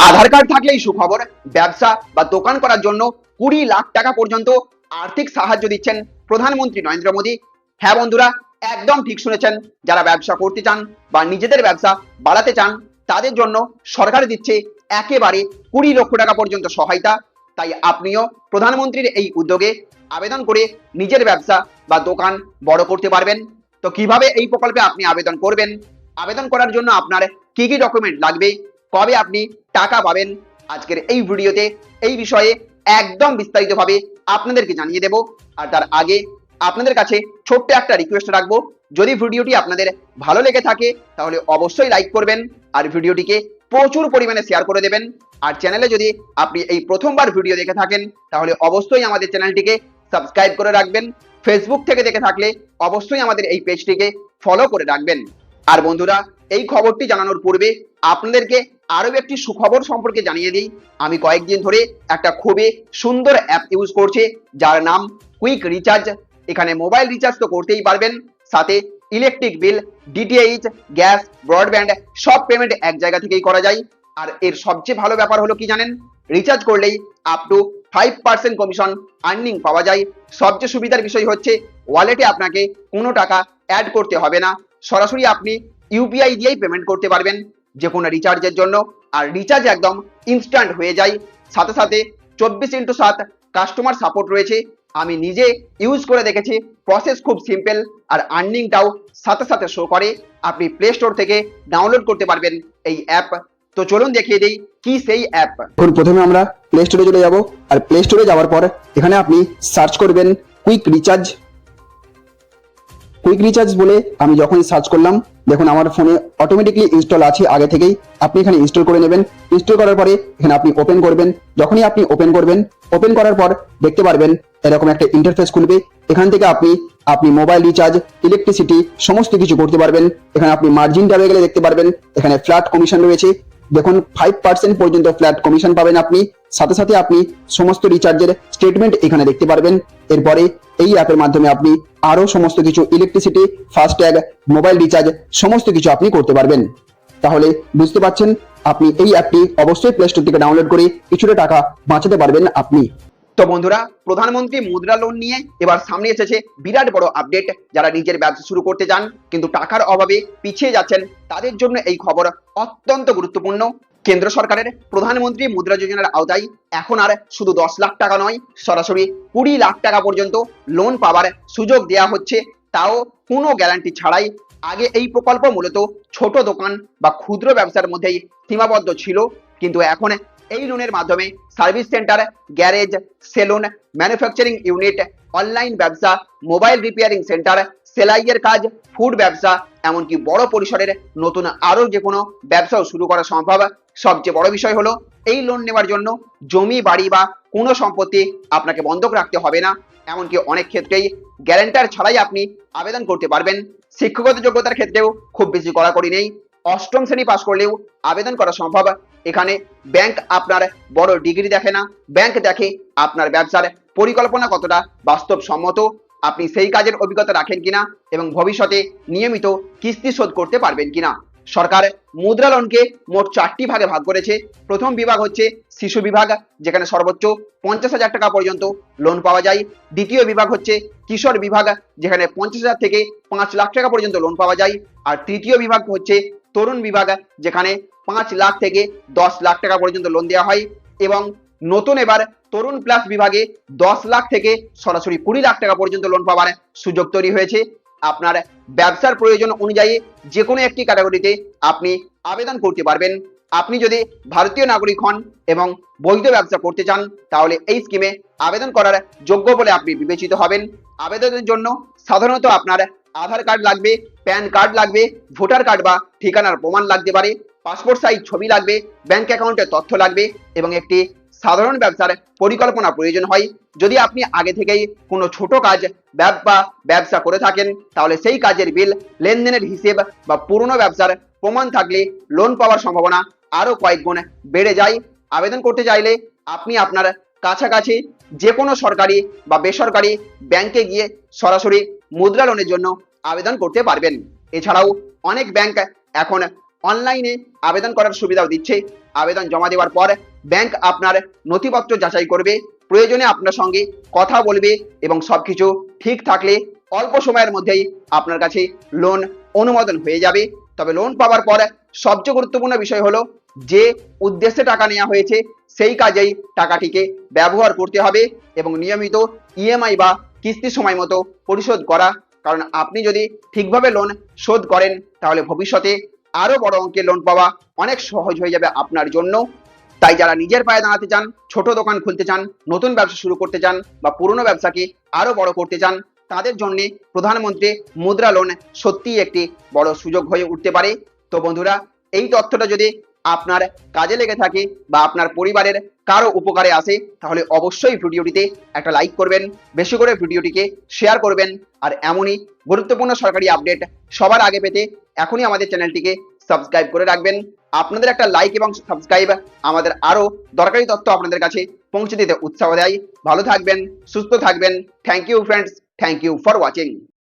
আধার card থাকলেই সুখবর। ব্যবসা বা দোকান করার জন্য 20 লাখ টাকা পর্যন্ত আর্থিক সাহায্য দিচ্ছেন প্রধানমন্ত্রী নরেন্দ্র মোদী। হ্যাঁ বন্ধুরা, একদম ঠিক শুনেছেন। যারা ব্যবসা করতে চান বা নিজেদের ব্যবসা বাড়াতে চান তাদের জন্য সরকার দিচ্ছে একেবারে 20 লক্ষ টাকা পর্যন্ত সহায়তা। তাই আপনিও প্রধানমন্ত্রীর এই উদ্যোগে আবেদন করে নিজের ব্যবসা বা দোকান বড় করতে পারবেন। তো কিভাবে এই প্রকল্পে আপনি আবেদন করবেন, আবেদন করার জন্য আপনার কি কি ডকুমেন্ট লাগবে, কবে আপনি টাকা পাবেন, আজকের এই ভিডিওতে এই বিষয়ে একদম বিস্তারিতভাবে আপনাদেরকে জানিয়ে দেব। আর তার আগে আপনাদের কাছে ছোট্ট একটা রিকোয়েস্ট রাখবো, যদি ভিডিওটি আপনাদের ভালো লেগে থাকে তাহলে অবশ্যই লাইক করবেন আর ভিডিওটিকে প্রচুর পরিমাণে শেয়ার করে দেবেন। আর চ্যানেলে যদি আপনি এই প্রথমবার ভিডিও দেখে থাকেন তাহলে অবশ্যই আমাদের চ্যানেলটিকে সাবস্ক্রাইব করে রাখবেন। ফেসবুক থেকে দেখে থাকলে অবশ্যই আমাদের এই পেজটিকে ফলো করে রাখবেন। আর বন্ধুরা, এই খবরটি জানানোর পূর্বে আপনাদেরকে আরো একটি সুখবর সম্পর্কে জানিয়ে দিই। আমি কয়েকদিন ধরে একটা খুবই সুন্দর অ্যাপ ইউজ করছি যার নাম কুইক রিচার্জ। এখানে মোবাইল রিচার্জ তো করতেই পারবেন, সাথে electric bill, DTH, gas, broadband সব পেমেন্ট এক জায়গা থেকেই করা যায়। আর এর সবচেয়ে ভালো ব্যাপার হলো কি জানেন, রিচার্জ করলেই আপ টু 5% কমিশন আর্নিং পাওয়া যায়। সবচেয়ে সুবিধার বিষয় হচ্ছে ওয়ালেটে আপনাকে কোনো টাকা অ্যাড করতে হবে না, সরাসরি আপনি ইউপিআই দিয়েই পেমেন্ট করতে পারবেন যে কোনো রিচার্জের জন্য। আর রিচার্জ একদম ইনস্ট্যান্ট হয়ে যায়, সাথে সাথে 24x7 কাস্টমার সাপোর্ট রয়েছে। আমি নিজে ইউজ করে দেখেছি, প্রসেস খুব সিম্পল আর আর্নিংটাও সাথে সাথে শো করে। আপনি প্লে স্টোর থেকে ডাউনলোড করতে পারবেন এই অ্যাপ। তো চলুন দেখিয়ে দিই কি সেই অ্যাপ। এখন প্রথমে আমরা প্লে স্টোরে চলে যাব, আর প্লে স্টোরে যাওয়ার পর এখানে আপনি সার্চ করবেন কুইক রিচার্জ। কুইক রিচার্জ বলে আমি যখনই সার্চ করলাম, দেখুন আমার ফোনে অটোমেটিকলি ইনস্টল আছে আগে থেকেই। আপনি এখানে ইনস্টল করে নেবেন। ইনস্টল করার পরে এখানে আপনি ওপেন করবেন। যখনই আপনি ওপেন করবেন, ওপেন করার পর দেখতে পারবেন এরকম একটা ইন্টারফেস খুলবে। এখান থেকে আপনি মোবাইল রিচার্জ, ইলেকট্রিসিটি সমস্ত কিছু করতে পারবেন। এখানে আপনি মার্জিন ট্যাবে গেলে দেখতে পারবেন এখানে ফ্ল্যাট কমিশন রয়েছে। দেখুন 5% পর্যন্ত ফ্ল্যাট কমিশন পাবেন আপনি। সাথে সাথে আপনি সমস্ত রিচার্জের স্টেটমেন্ট এখানে দেখতে পারবেন। এরপরে এই অ্যাপের মাধ্যমে আপনি আরো সমস্ত কিছু ইলেকট্রিসিটি, ফাস্ট্যাগ, মোবাইল রিচার্জ সমস্ত কিছু আপনি করতে পারবেন। তাহলে বুঝতে পারছেন, আপনি এই অ্যাপটি অবশ্যই প্লে স্টোর থেকে ডাউনলোড করে কিছুটা টাকা বাঁচাতে পারবেন আপনি। তো বন্ধুরা, প্রধানমন্ত্রী মুদ্রা লোন নিয়ে এবার সামনে এসেছে বিরাট বড় আপডেট। যারা নিজের ব্যবসা শুরু করতে চান কিন্তু টাকার অভাবে পিছিয়ে যাচ্ছেন তাদের জন্য এই খবর অত্যন্ত গুরুত্বপূর্ণ। কেন্দ্র সরকারের প্রধানমন্ত্রী মুদ্রা যোজনার আওতায় এখন আর শুধু 10 লাখ টাকা নয়, সরাসরি 20 লাখ টাকা পর্যন্ত লোন পাওয়ার সুযোগ দেওয়া হচ্ছে, তাও কোনো গ্যারান্টি ছাড়াই। আগে এই প্রকল্প মূলত ছোট দোকান বা ক্ষুদ্র ব্যবসার মধ্যেই সীমাবদ্ধ ছিল, কিন্তু এখন এই লোনের মাধ্যমে service centre, garage, saloon, manufacturing unit, online ব্যবসা, মোবাইল রিপেয়ারিং সেন্টার, সেলাইয়ের কাজ, ফুড ব্যবসা, এমনকি বড় পরিসরের নতুন আরো যে কোনো ব্যবসাও শুরু করা সম্ভব। সবচেয়ে বড় বিষয় হলো এই লোন নেওয়ার জন্য জমি, বাড়ি বা কোনো সম্পত্তি আপনাকে বন্ধক রাখতে হবে না। এমনকি অনেক ক্ষেত্রেই গ্যারান্টার ছাড়াই আপনি আবেদন করতে পারবেন। শিক্ষাগত যোগ্যতার ক্ষেত্রেও খুব বেশি কড়াকড়ি নেই, 8ম শ্রেণী পাস করলেও আবেদন করা সম্ভব। এখানে ব্যাংক আপনার বড় ডিগ্রি দেখে না, ব্যাংক দেখে আপনার ব্যবসার পরিকল্পনা কতটা বাস্তবসম্মত, আপনি সেই কাজের অভিজ্ঞতা রাখেন কিনা এবং ভবিষ্যতে নিয়মিত কিস্তি শোধ করতে পারবেন কিনা। সরকার মুদ্রা লোনকে মোট 4টি ভাগে ভাগ করেছে। প্রথম বিভাগ হচ্ছে শিশু বিভাগ, যেখানে সর্বোচ্চ 50,000 টাকা পর্যন্ত লোন পাওয়া যায়। দ্বিতীয় বিভাগ হচ্ছে কিশোর বিভাগ, যেখানে 50,000 থেকে 5 লাখ টাকা পর্যন্ত লোন পাওয়া যায়। আর তৃতীয় বিভাগ হচ্ছে তরুণ বিভাগ, যেখানে 5 লাখ থেকে 10 লাখ টাকা পর্যন্ত লোন দেওয়া হয়। এবং নতুন এবার তরুণ প্লাস বিভাগে 10 লাখ থেকে সরাসরি 20 লাখ টাকা পর্যন্ত লোন পাওয়ার সুযোগ তৈরি হয়েছে। আপনার ব্যবসার প্রয়োজন অনুযায়ী যে কোনো একটি ক্যাটাগরিতে আপনি আবেদন করতে পারবেন। আপনি যদি ভারতীয় নাগরিক হন এবং বৈধ ব্যবসা করতে চান তাহলে এই স্কিমে আবেদন করার যোগ্য বলে আপনি বিবেচিত হবেন। আবেদনের জন্য সাধারণত আপনার আধার কার্ড লাগবে, প্যান কার্ড লাগবে, ভোটার কার্ড বা ঠিকানার প্রমাণ লাগতে পারে, পাসপোর্ট সাইজ ছবি লাগবে, ব্যাংক অ্যাকাউন্টের তথ্য লাগবে এবং একটি সাধারণ ব্যবসার পরিকল্পনা প্রয়োজন হয়। যদি আপনি আগে থেকেই কোনো ছোট কাজ বা ব্যবসা করে থাকেন তাহলে সেই কাজের বিল, লেনদেনের হিসেব বা পুরনো ব্যবসার প্রমাণ থাকলে লোন পাওয়ার সম্ভাবনা আরো কয়েক গুণ বেড়ে যায়। আবেদন করতে চাইলে আপনি আপনার কাছাকাছি যে কোনো সরকারি বা বেসরকারি ব্যাংকে গিয়ে সরাসরি মুদ্রা লোনের জন্য আবেদন করতে পারবেন। এছাড়াও অনেক ব্যাংক এখন অনলাইনে আবেদন করার সুবিধাও দিচ্ছে। আবেদন জমা দেওয়ার পর ব্যাংক আপনার নথিপত্র যাচাই করবে, প্রয়োজনে আপনার সঙ্গে কথা বলবে এবং সবকিছু ঠিক থাকলে অল্প সময়ের মধ্যেই আপনার কাছে লোন অনুমোদন হয়ে যাবে। তবে লোন পাওয়ার পর সবচেয়ে গুরুত্বপূর্ণ বিষয় হলো যে উদ্দেশ্যে টাকা নেওয়া হয়েছে সেই কাজেই টাকাটিকে ব্যবহার করতে হবে এবং নিয়মিত ইএমআই বা কিস্তি সময় মতো পরিশোধ করা। কারণ আপনি যদি ঠিকভাবে লোন শোধ করেন তাহলে ভবিষ্যতে আরো বড় অঙ্কের লোন পাওয়া অনেক সহজ হয়ে যাবে আপনার জন্য। তাই যারা নিজের পায়ে দাঁড়াতে চান, ছোট দোকান খুলতে চান, নতুন ব্যবসা শুরু করতে চান বা পুরনো ব্যবসাকে আরো বড় করতে চান, তাদের জন্য প্রধানমন্ত্রী মুদ্রা লোন সত্যিই একটি বড় সুযোগ হয়ে উঠতে পারে। তো বন্ধুরা, এই তথ্যটা যদি আপনার কাজে লেগে থাকে বা আপনার পরিবারের কারো উপকারে আসে তাহলে অবশ্যই ভিডিওটিতে একটা লাইক করবেন, বেশি করে ভিডিওটিকে শেয়ার করবেন। আর এমনই গুরুত্বপূর্ণ সরকারি আপডেট সবার আগে পেতে এখনই আমাদের চ্যানেলটিকে সাবস্ক্রাইব করে রাখবেন। আপনাদের একটা লাইক এবং সাবস্ক্রাইব আমাদের আরো দরকারি তথ্য আপনাদের কাছে পৌঁছে দিতে উৎসাহ দেয়। ভালো থাকবেন, সুস্থ থাকবেন। Thank you friends, thank you for watching.